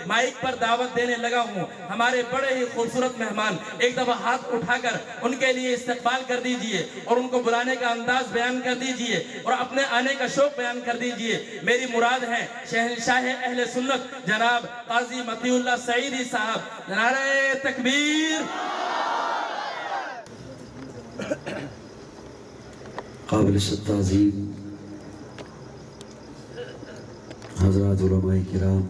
Mic پر دعوت دینے لگا ہوں۔ ہمارے بڑے ہی خوبصورت مہمان ایک دفعہ ہاتھ اٹھا کر ان کے لیے استقبال کر دیجئے اور ان کو بلانے کا انداز بیان کر دیجئے اور اپنے آنے کا شوق بیان کر دیجئے۔ میری مراد ہے شہنشاہ اہل سنت جناب قاضی مطیع اللہ سعیدی صاحب۔ نعرہ تکبیر۔ قابل تعظیم حضرات علماء کرام،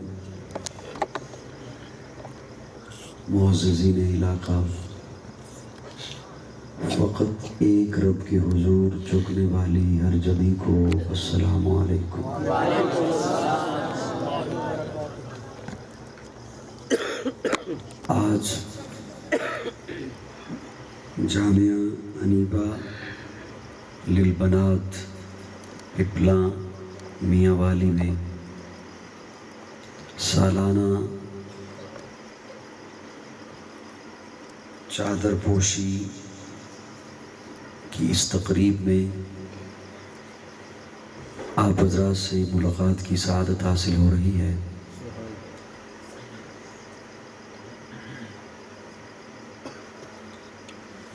معززین علاقہ، فقط ایک رب کے حضور جھکنے والی ہر جبی کو السلام علیکم۔ آج جامعہ حنیبہ للبنات پپلا میاں والی میں سالانہ چادر پوشی کی اس تقریب میں آپ حضرات سے ملاقات کی سعادت حاصل ہو رہی ہے۔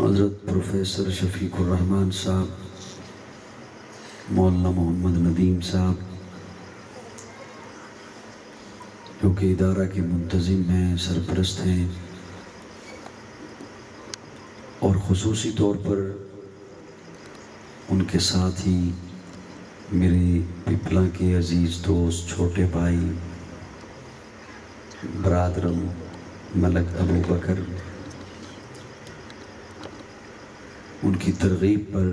حضرت پروفیسر شفیق الرحمن صاحب، مولانا محمد ندیم صاحب جو کہ ادارہ کے منتظم ہیں، سرپرست ہیں، اور خصوصی طور پر ان کے ساتھ ہی میرے پپلا کے عزیز دوست، چھوٹے بھائی، برادرم ملک ابو بکر، ان کی ترغیب پر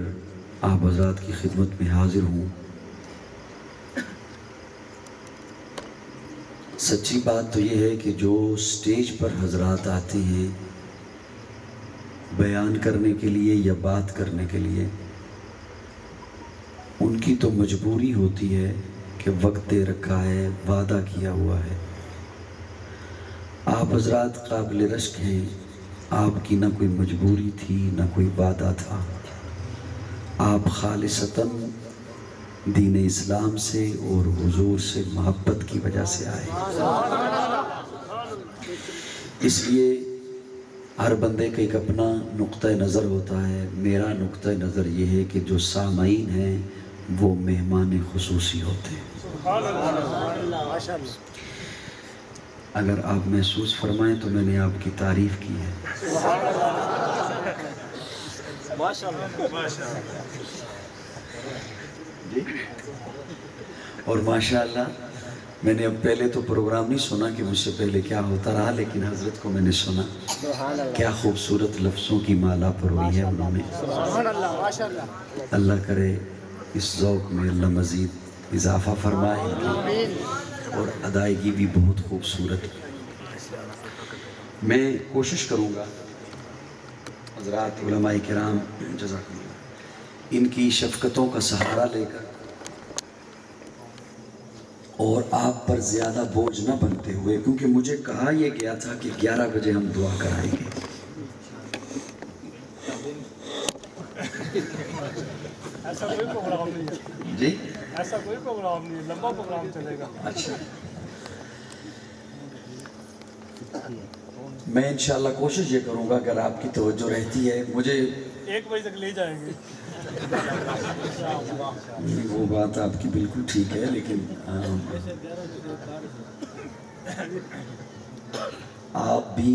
آپ حضرات کی خدمت میں حاضر ہوں۔ سچی بات تو یہ ہے کہ جو سٹیج پر حضرات آتے ہیں بیان کرنے کے لیے یا بات کرنے کے لیے، ان کی تو مجبوری ہوتی ہے کہ وقت دے رکھا ہے، وعدہ کیا ہوا ہے۔ آپ حضرات قابل رشک ہیں، آپ کی نہ کوئی مجبوری تھی نہ کوئی وعدہ تھا، آپ خالصتاً دین اسلام سے اور حضور سے محبت کی وجہ سے آئے۔ اس لیے ہر بندے کا ایک اپنا نقطہ نظر ہوتا ہے۔ میرا نقطہ نظر یہ ہے کہ جو سامعین ہیں وہ مہمان خصوصی ہوتے ہیں۔ اگر آپ محسوس فرمائیں تو میں نے آپ کی تعریف کی ہے۔ اور ماشاءاللہ میں نے اب پہلے تو پروگرام نہیں سنا کہ مجھ سے پہلے کیا ہوتا رہا، لیکن حضرت کو میں نے سنا، کیا خوبصورت لفظوں کی مالا پروئی ہے انہوں نے۔ اللہ کرے اس ذوق میں اللہ مزید اضافہ فرمائے اور ادائیگی بھی بہت خوبصورت۔ میں کوشش کروں گا حضرات علماء کرام جزاکم اللہ، ان کی شفقتوں کا سہارا لے کر اور آپ پر زیادہ بوجھ نہ بنتے ہوئے، کیونکہ مجھے کہا یہ گیا تھا کہ 11 بجے ہم دعا کرائیں گے۔ ایسا کوئی پروگرام نہیں ہے جی ایسا کوئی پروگرام نہیں ہے، لمبا پروگرام چلے گا۔ اچھا، میں انشاءاللہ کوشش یہ کروں گا اگر آپ کی توجہ رہتی ہے، مجھے 1 بجے تک لے جائیں گے۔ وہ بات آپ کی بالکل ٹھیک ہے، لیکن آپ بھی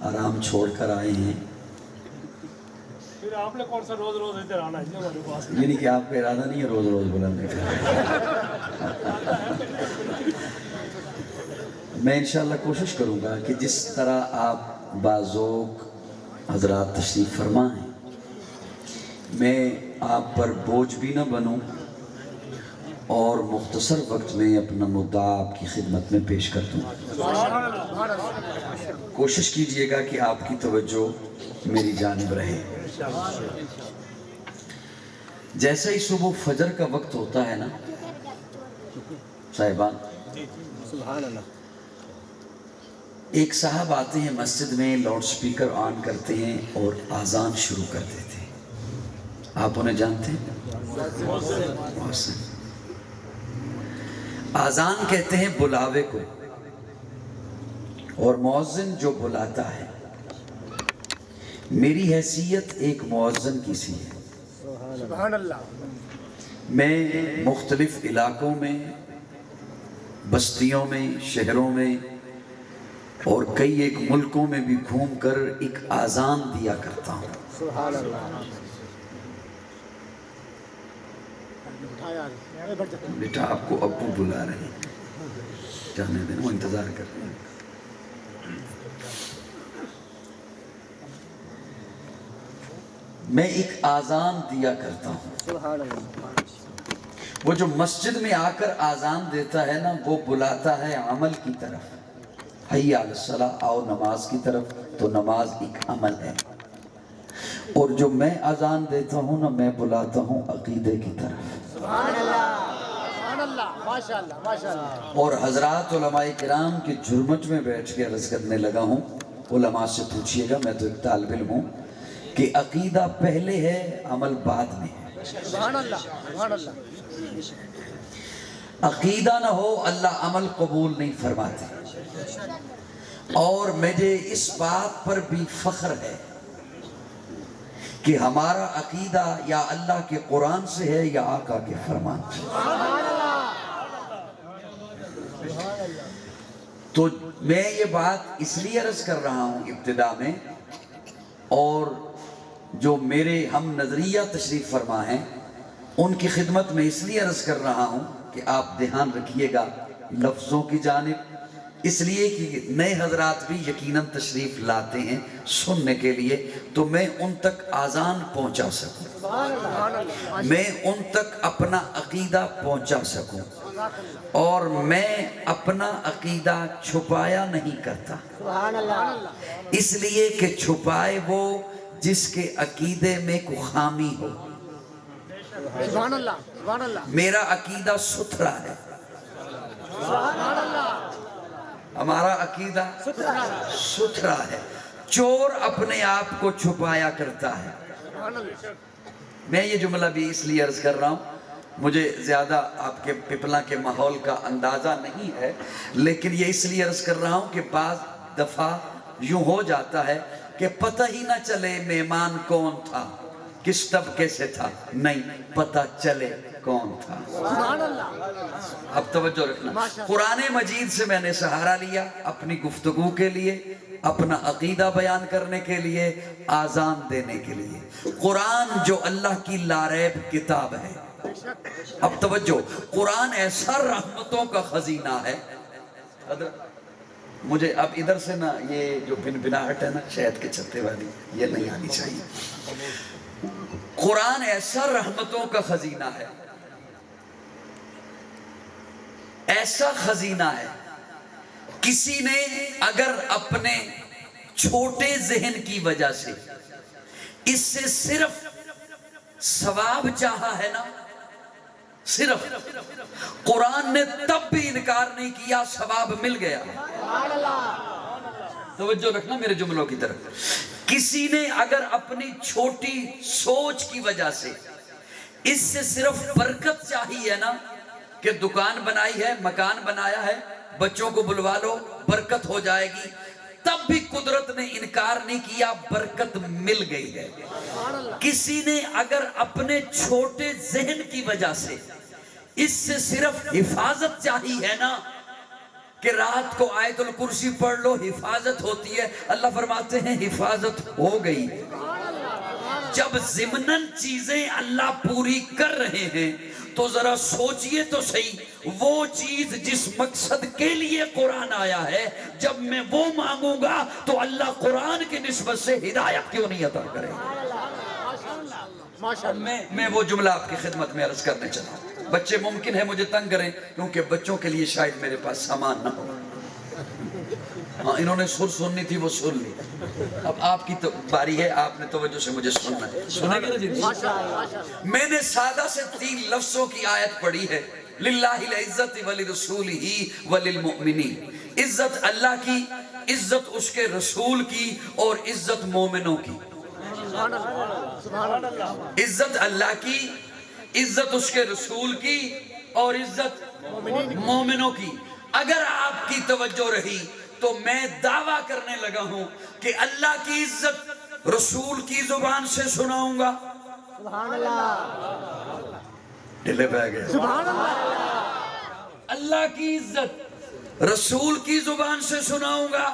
آرام چھوڑ کر آئے ہیں، پھر آپ نے کون سا روز روز ادھر آنا ہے ہمارے پاس؟ یعنی کہ آپ کا ارادہ نہیں ہے روز روز بلانے کا۔ میں انشاءاللہ کوشش کروں گا کہ جس طرح آپ باذوق حضرات تشریف فرما ہیں، میں آپ پر بوجھ بھی نہ بنوں اور مختصر وقت میں اپنا مدعا آپ کی خدمت میں پیش کر دوں۔ کوشش کیجئے گا کہ آپ کی توجہ میری جانب رہے۔ جیسا ہی صبح فجر کا وقت ہوتا ہے نا صاحبان، ایک صاحب آتے ہیں مسجد میں، لاؤڈ سپیکر آن کرتے ہیں اور آذان شروع کر دیتے ہیں۔ آپ انہیں جانتے ہیں؟ محسن۔ آذان کہتے ہیں بلاوے کو، اور مؤذن جو بلاتا ہے، میری حیثیت ایک مؤذن کی سی ہے۔ سبحان اللہ۔ میں مختلف علاقوں میں، بستیوں میں، شہروں میں اور کئی ایک ملکوں میں بھی گھوم کر ایک آذان دیا کرتا ہوں۔ سبحان اللہ۔ بیٹا آپ کو ابو بلا رہے ہیں، جانے دینا، وہ انتظار کر رہے ہیں۔ میں ایک آذان دیا کرتا ہوں۔ سبحان اللہ۔ وہ جو مسجد میں آ کر آذان دیتا ہے نا، وہ بلاتا ہے عمل کی طرف، حی علی الصلاۃ، آؤ نماز کی طرف، تو نماز ایک عمل ہے۔ اور جو میں آذان دیتا ہوں نا، میں بلاتا ہوں عقیدے کی طرف۔ سبحان اللہ۔ سبحان اللہ۔ ماشاء اللہ ماشاء اللہ۔ اور حضرات علماء کرام کے جھرمٹ میں بیٹھ کے عرض کرنے لگا ہوں، علماء سے پوچھئے گا، میں تو ایک طالب علم ہوں، کہ عقیدہ پہلے ہے، عمل بعد میں ہے۔ سبحان اللہ سبحان اللہ۔ عقیدہ نہ ہو اللہ عمل قبول نہیں فرماتے۔ اور مجھے اس بات پر بھی فخر ہے کہ ہمارا عقیدہ یا اللہ کے قرآن سے ہے یا آقا کے فرمان سے۔ تو میں یہ بات اس لیے عرض کر رہا ہوں ابتدا میں، اور جو میرے ہم نظریہ تشریف فرما ہیں ان کی خدمت میں اس لیے عرض کر رہا ہوں کہ آپ دھیان رکھیے گا لفظوں کی جانب، اس لیے کہ نئے حضرات بھی یقیناً تشریف لاتے ہیں سننے کے لیے، تو میں ان تک آذان پہنچا سکوں، میں ان تک اپنا عقیدہ پہنچا سکوں، اور میں اپنا عقیدہ چھپایا نہیں کرتا، اس لیے کہ چھپائے وہ جس کے عقیدے میں کوئی خامی ہو۔ سبحان اللہ سبحان اللہ۔ میرا عقیدہ ستھرا ہے، سبحان اللہ۔ ہمارا عقیدہ ستھرا ہے۔ چور اپنے آپ کو چھپایا کرتا ہے۔ سبحان اللہ۔ میں یہ جملہ بھی اس لیے عرض کر رہا ہوں، مجھے زیادہ آپ کے پپلا کے ماحول کا اندازہ نہیں ہے، لیکن یہ اس لیے عرض کر رہا ہوں کہ بعض دفعہ یوں ہو جاتا ہے کہ پتہ ہی نہ چلے مہمان کون تھا، کس طبقے سے تھا، نہیں پتہ چلے کون تھا۔ سبحان اللہ۔ اب توجہ رکھنا، قرآن مجید سے میں نے سہارا لیا اپنی گفتگو کے لیے، اپنا عقیدہ بیان کرنے کے لیے، آذان دینے کے لیے۔ قرآن جو اللہ کی لاریب کتاب ہے، اب توجہ، قرآن ایسا رحمتوں کا خزینہ ہے۔ مجھے اب ادھر سے نا یہ جو بنبناہٹ ہے نا شہد کے چھتے والی، یہ نہیں آنی چاہیے۔ قرآن ایسا رحمتوں کا خزینہ ہے، ایسا خزینہ ہے، کسی نے اگر اپنے چھوٹے ذہن کی وجہ سے اس سے صرف ثواب چاہا ہے نا، صرف قرآن نے تب بھی انکار نہیں کیا، ثواب مل گیا۔ توجہ رکھنا میرے جملوں کی طرف۔ کسی نے اگر اپنی چھوٹی سوچ کی وجہ سے اس سے صرف برکت چاہی ہے نا، کہ دکان بنائی ہے، مکان بنایا ہے، بچوں کو بلوا لو برکت ہو جائے گی، تب بھی قدرت نے انکار نہیں کیا، برکت مل گئی ہے۔ کسی نے اگر اپنے چھوٹے ذہن کی وجہ سے اس سے صرف حفاظت چاہی ہے نا، کہ رات کو آیت الکرسی پڑھ لو حفاظت ہوتی ہے، اللہ فرماتے ہیں حفاظت ہو گئی۔ جب ضمناً چیزیں اللہ پوری کر رہے ہیں تو ذرا سوچئے تو صحیح، وہ چیز جس مقصد کے لیے قرآن آیا ہے، جب میں وہ مانگوں گا تو اللہ قرآن کی نسبت سے ہدایت کیوں نہیں عطا کرے؟ میں وہ جملہ آپ کی خدمت میں عرض کرنے چلا ہوں۔ بچے ممکن ہے مجھے تنگ کریں، کیونکہ بچوں کے لیے شاید میرے پاس سامان نہ ہو۔ ہاں انہوں نے سر سننی تھی، وہ سن لی، اب آپ کی باری ہے، آپ نے توجہ سے مجھے سننا ہے۔ سنیں گے نا جی؟ میں نے سادہ سے 3 لفظوں کی آیت پڑھی ہے، للہ العزت ولرسولہ وللمؤمنین، عزت اللہ کی، عزت اس کے رسول کی، اور عزت مومنوں کی۔ عزت اللہ کی، عزت اس کے رسول کی، اور عزت مومنوں کی۔ اگر آپ کی توجہ رہی تو میں دعویٰ کرنے لگا ہوں کہ اللہ کی عزت رسول کی زبان سے سناؤں گا. سبحان اللہ ڈلے پہ گئے. سبحان اللہ اللہ کی عزت رسول کی زبان سے سناؤں گا,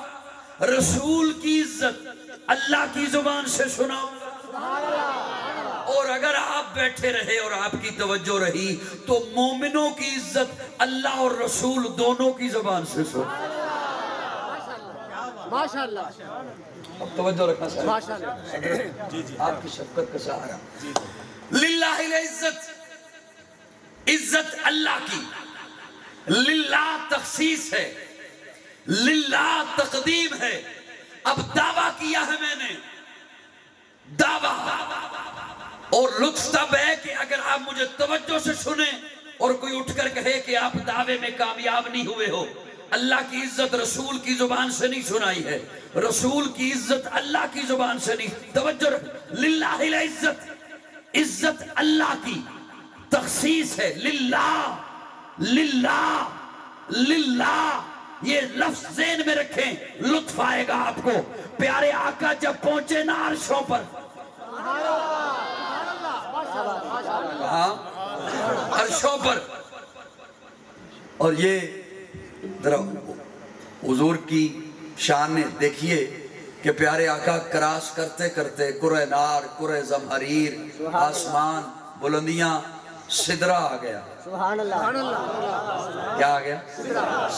رسول کی عزت اللہ کی زبان سے سناؤں گا. اور اگر آپ بیٹھے رہے اور آپ کی توجہ رہی تو مومنوں کی عزت اللہ اور رسول دونوں کی زبان سے سنو. ماشاءاللہ اب توجہ رکھنا چاہیے. ماشاءاللہ آپ کی شفقت کا سہارا. للہ العزت, عزت اللہ کی, للہ تخصیص ہے, للہ تقدیم ہے. اب دعویٰ کیا ہے میں نے, دعویٰ, اور لطف تب ہے کہ اگر آپ مجھے توجہ سے سنیں اور کوئی اٹھ کر کہے کہ آپ دعوے میں کامیاب نہیں ہوئے ہو. اللہ کی عزت رسول کی زبان سے نہیں سنائی ہے, رسول کی عزت اللہ کی زبان سے نہیں. توجہ, للہ العزت, عزت اللہ کی تخصیص ہے. للہ, للہ, للہ, یہ لفظ ذہن میں رکھیں, لطف آئے گا آپ کو. پیارے آقا جب پہنچے نا عرشوں پر, کہاں عرشوں پر, اور یہ ذرا حضور کی شان نے دیکھیے کہ پیارے آقا کراس کرتے کرتے کرہ نار, کرہ زمہریر, آسمان, بلندیاں, سدرہ آ گیا. سبحان اللہ کیا آ گیا؟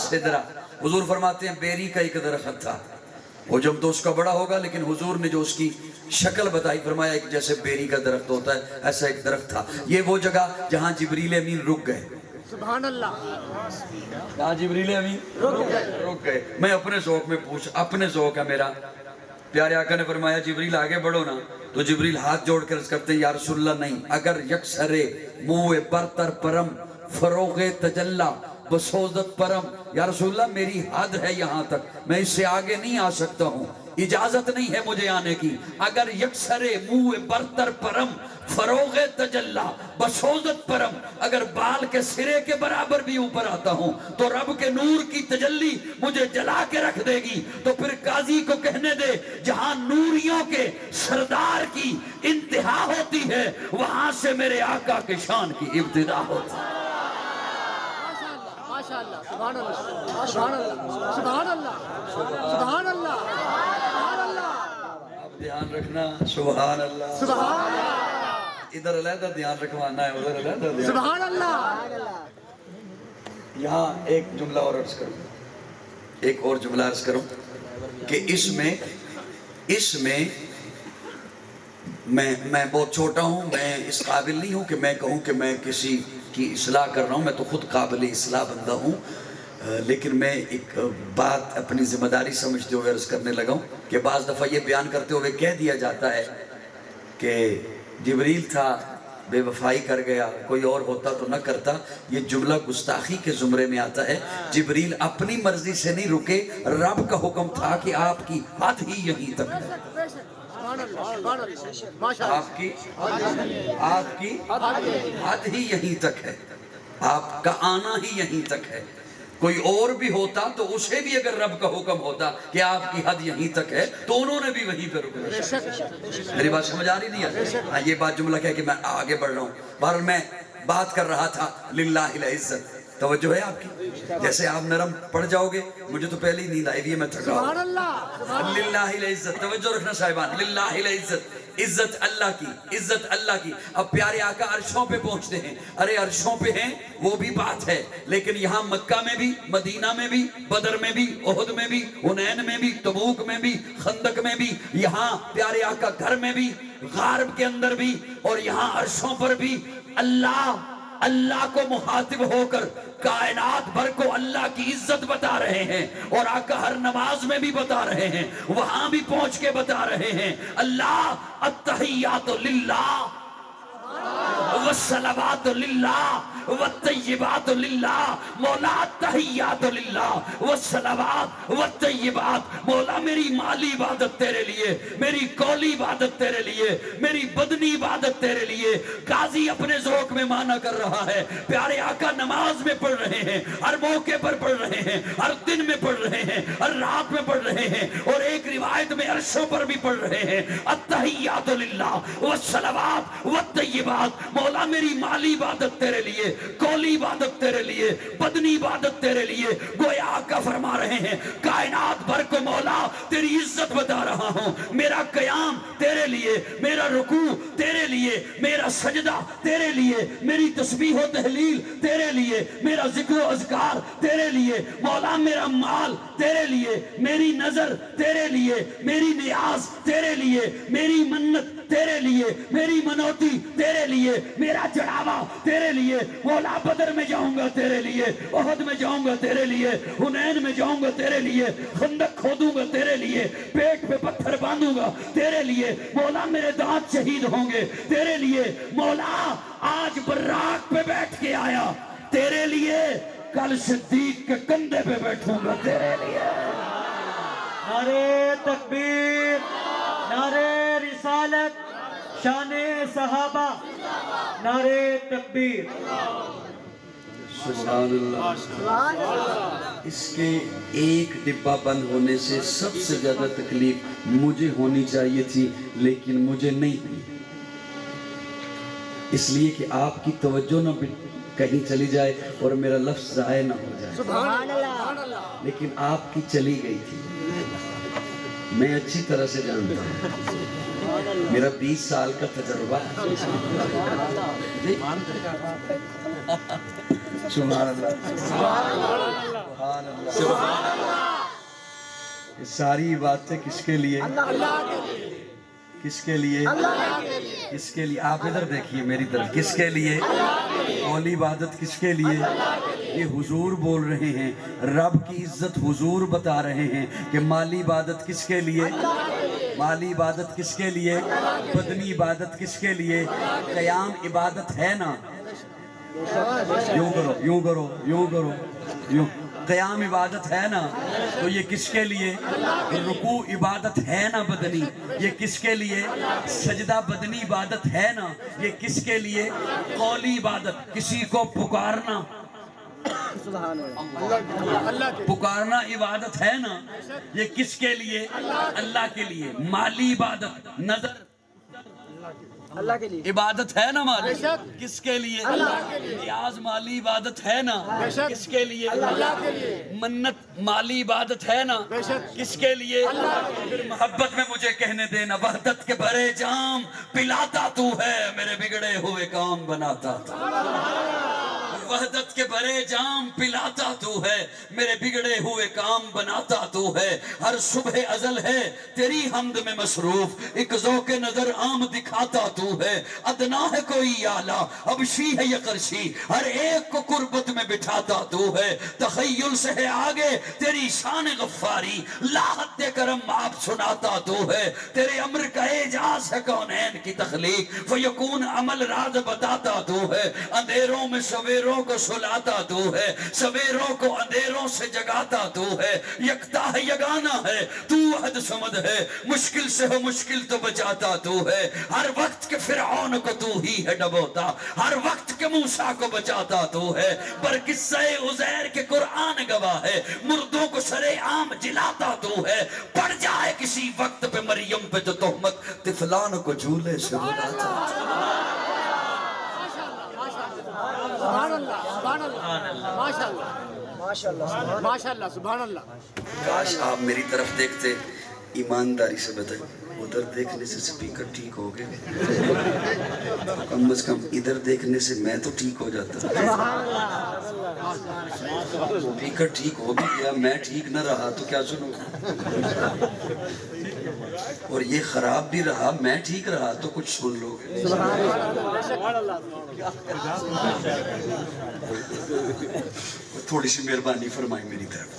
سدرہ. حضور فرماتے ہیں بیری کا ایک درخت تھا, حجم تو اس کا بڑا ہوگا لیکن حضور نے جو اس کی شکل بتائی فرمایا ایک جیسے بیری کا درخت ہوتا ہے ایسا ایک درخت تھا. یہ وہ جگہ جہاں جبریل امین رک گئے. سبحان اللہ جہاں جبریل امین رک گئے. میں اپنے ذوق میں اپنے ذوق ہے میرا. پیارے آقا نے فرمایا جبریل آگے بڑھو نا, تو جبریل ہاتھ جوڑ کر کرتے ہیں یا رسول اللہ نہیں, اگر یکسرے منہ برتر پرم فروغ تجلا بسوزت پرم, یا رسول اللہ میری حد ہے یہاں تک, میں اس سے آگے نہیں آ سکتا ہوں, اجازت نہیں ہے مجھے آنے کی. اگر یکسرے منہ برتر پرم فروغ تجلا بسوزت پرم, اگر بال کے سرے کے برابر بھی اوپر آتا ہوں تو رب کے نور کی تجلی مجھے جلا کے رکھ دے گی. تو پھر قاضی کو کہنے دے جہاں نوریوں کے سردار کی انتہا ہوتی ہے وہاں سے میرے آقا کے شان کی ابتدا ہوتی ہے. ماشاءاللہ سبحان اللہ سبحان اللہ سبحان اللہ سبحان اللہ سبحان اللہ. آپ دھیان رکھنا, سبحان اللہ, سبحان اللہ, ادھر علیحدہ دھیان رکھوانا ہے, ادھر علیحدہ دھیان. سبحان اللہ. یہاں ایک جملہ اور عرض کروں, ایک اور جملہ عرض کروں کہ اس میں میں بہت چھوٹا ہوں, میں اس قابل نہیں ہوں کہ میں کہوں کہ میں کسی کی اصلاح کر رہا ہوں, میں تو خود قابل اصلاح بندہ ہوں. لیکن میں ایک بات اپنی ذمہ داری سمجھتے ہوئے عرض کرنے لگا ہوں کہ بعض دفعہ یہ بیان کرتے ہوئے کہہ دیا جاتا ہے کہ جبریل تھا بے وفائی کر گیا, کوئی اور ہوتا تو نہ کرتا. یہ جملہ گستاخی کے زمرے میں آتا ہے. جبریل اپنی مرضی سے نہیں رکے, رب کا حکم تھا کہ آپ کی حد ہی یہیں تک ہے, آپ کی حد ہی یہیں تک ہے, آپ کا آنا ہی یہیں تک ہے. کوئی اور بھی ہوتا تو اسے بھی اگر رب کا حکم ہوتا کہ آپ کی حد یہیں تک ہے تو انہوں نے بھی وہیں پہ رکنا. میری بات سمجھ آ رہی نہیں ہے؟ ہاں, یہ بات جملہ کہہ کہ میں آگے بڑھ رہا ہوں. بہرحال میں بات کر رہا تھا للہ العزت. توجہ ہے آپ کی؟ جیسے آپ نرم پڑ جاؤ گے, مجھے تو پہلے ہی نیند آئی بھی ہے, میں تھکا ہوں. للہ العزت, توجہ رکھنا صاحبان, للہ العزت, عزت اللہ کی, عزت اللہ کی. اب پیارے آقا عرشوں پہ پہنچتے ہیں. ارے عرشوں پہ ہیں وہ بھی بات ہے, لیکن یہاں مکہ میں بھی, مدینہ میں بھی, بدر میں بھی, احد میں بھی, حنین میں بھی, تبوک میں بھی, خندق میں بھی, یہاں پیارے آقا گھر میں بھی, غارب کے اندر بھی, اور یہاں عرشوں پر بھی اللہ کو مخاطب ہو کر کائنات بھر کو اللہ کی عزت بتا رہے ہیں. اور آقا ہر نماز میں بھی بتا رہے ہیں, وہاں بھی پہنچ کے بتا رہے ہیں اللہ التحیات للہ. والصلوات للہ والطیبات للہ مولا تحیات للہ والصلوات والطیبات مولا میری مالی عبادت تیرے لیے، میری قولی عبادت تیرے لیے، میری بدنی عبادت تیرے لیے۔ قاضی اپنے ذوق میں مانا کر رہا ہے، پیارے آقا نماز میں پڑھ رہے ہیں، ہر موقع پر پڑھ رہے ہیں، ہر دن میں پڑھ رہے ہیں، ہر رات میں پڑھ رہے ہیں، اور ایک روایت میں عرشوں پر بھی پڑھ رہے ہیں التحیات للہ والصلوات والطیبات مولا میری مالی عبادت تیرے لیے، قولی عبادت تیرے لیے، بدنی عبادت تیرے لیے۔ گویا آقا فرما رہے ہیں کائنات بھر کو مولا تیری عزت بتا رہا ہوں، میرا قیام تیرے لیے، میرا رکوع تیرے لیے، میرا سجدہ تیرے لیے، میری تسبیح و تحلیل تیرے لیے، میرا ذکر و اذکار تیرے لیے، مولا میرا مال تیرے لیے، میری نظر تیرے لیے، میری نیاز تیرے لیے، میری منت تیرے لیے، میری منوتی تیرے لیے، میرا چڑھاوا تیرے لیے۔ مولا بدر میں جاؤں گا تیرے لیے، احد میں جاؤں گا تیرے لیے، حنین میں جاؤں گا تیرے لیے، خندق کھودوں گا تیرے لیے، پیٹ پہ پتھر باندھوں گا تیرے لیے، مولا میرے دانت شہید ہوں گے تیرے لیے۔ مولا آج براق پہ بیٹھ کے آیا تیرے لیے، کل صدیق کے کندھے پہ بیٹھوں گا تیرے لیے۔ نعرے تکبیر، نعرے رسالت، شان صحابہ، نعرے تکبیر۔ سبحان اللہ۔ اس کے ایک ڈبہ بند ہونے سے سب سے زیادہ تکلیف مجھے ہونی چاہیے تھی، لیکن مجھے نہیں ہوئی، اس لیے کہ آپ کی توجہ نہ کہیں چلی جائے اور میرا لفظ ضائع نہ ہو جائے۔ سبحان اللہ۔ لیکن آپ کی چلی گئی تھی، میں اچھی طرح سے جانتا ہوں، میرا 20 سال کا تجربہ ہے۔ سبحان اللہ، سبحان اللہ۔ یہ ساری باتیں کس کے لیے؟ کس کے لیے؟ کس کے لیے؟ آپ ادھر دیکھیے میری طرف، کس کے لیے؟ قولی عبادت کس کے لیے؟ یہ حضور بول رہے ہیں، رب کی عزت حضور بتا رہے ہیں کہ مالی عبادت کس کے لیے؟ مالی عبادت کس کے لیے؟ بدنی عبادت کس کے لیے؟ قیام عبادت ہے نا؟ یوں کرو، یوں کرو، یوں کرو، یوں۔ قیام عبادت ہے نا؟ تو یہ کس کے لیے؟ رکوع عبادت ہے نا بدنی؟ یہ کس کے لیے؟ سجدہ بدنی عبادت ہے نا؟ یہ کس کے لیے؟ قولی عبادت کسی کو پکارنا، پکارنا عبادت ہے نا؟ یہ کس کے لیے؟ اللہ کے لیے۔ مالی عبادت، نظر اللہ کے لیے عبادت ہے نا؟ مالی کس کے لیے؟ نیاز مالی عبادت ہے نا؟ کس کے لیے؟ اللہ کے لیے۔ منت مالی عبادت ہے نا؟ کس کے لیے؟ پھر محبت میں مجھے کہنے دینا، وحدت کے بھرے جام پلاتا تو ہے، میرے بگڑے ہوئے کام بناتا تھا۔ وحدت کے بھرے جام پلاتا تو ہے، میرے بگڑے ہوئے کام بناتا تو ہے۔ ہر صبح ازل ہے تیری حمد میں مصروف، ایک ذوق نظر عام دکھاتا تو ہے۔ ادنا ہے کوئی اعلیٰ، ابشی ہے یا قرشی، ہر ایک کو قربت میں بٹھاتا تو ہے۔ تخیل سے ہے آگے تیری شان غفاری، لا حد کرم آپ سناتا تو ہے۔ تیرے امر کا اعجاز ہے کونین کی تخلیق، فیکون عمل راز بتاتا تو ہے۔ اندھیروں میں سویروں کو سلاتا تو ہے، سویروں کو اندھیروں سے جگاتا تو ہے۔ یکتا ہے یگانا ہے تو احد صمد ہے، مشکل سے ہو مشکل تو بچاتا تو ہے۔ ہر وقت کے فرعون کو تو ہی ہے ڈبوتا، ہر وقت کے موسیٰ کو بچاتا تو ہے۔ پر قصہ عزیر کے قرآن گواہ ہے، مردوں کو سرے عام جلاتا تو ہے۔ پڑ جائے کسی وقت پہ مریم پہ جو تہمت، طفلان کو جھولے سے بلاتا تھا۔ سبحان اللہ، سبحان اللہ، ماشاء اللہ، ماشاء اللہ، ماشاء اللہ، سبحان اللہ۔ کاش آپ میری طرف دیکھتے، ایمانداری سے بتائیں، ادھر دیکھنے سے سپیکر ٹھیک ہو گئے، کم از کم ادھر دیکھنے سے میں تو ٹھیک ہو جاتا۔ سپیکر ٹھیک ہو بھی گیا، میں ٹھیک نہ رہا تو کیا سنوں، اور یہ خراب بھی رہا، میں ٹھیک رہا تو کچھ سن لو گے۔ تھوڑی سی مہربانی فرمائیں میری طرف۔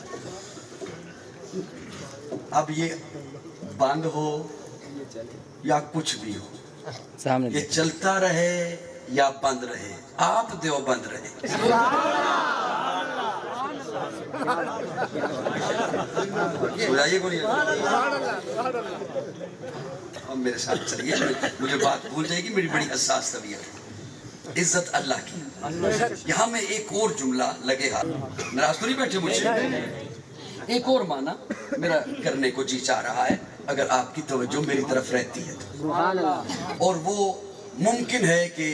اب یہ بند ہو یا کچھ بھی ہو، یہ چلتا رہے یا بند رہے، آپ دیوبند رہے۔ سنائیے کو نہیں؟ اور میرے ساتھ چلیے، مجھے بات بھول جائے گی، میری بڑی حساس طبیعت ہے۔ عزت اللہ کی۔ یہاں میں ایک اور جملہ لگے ہاتھ، ناراض تو نہیں بیٹھے مجھ سے؟ ایک اور معنی میرا کرنے کو جی چاہ رہا ہے، اگر آپ کی توجہ میری طرف رہتی ہے تو، اور وہ ممکن ہے کہ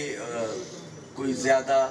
کوئی زیادہ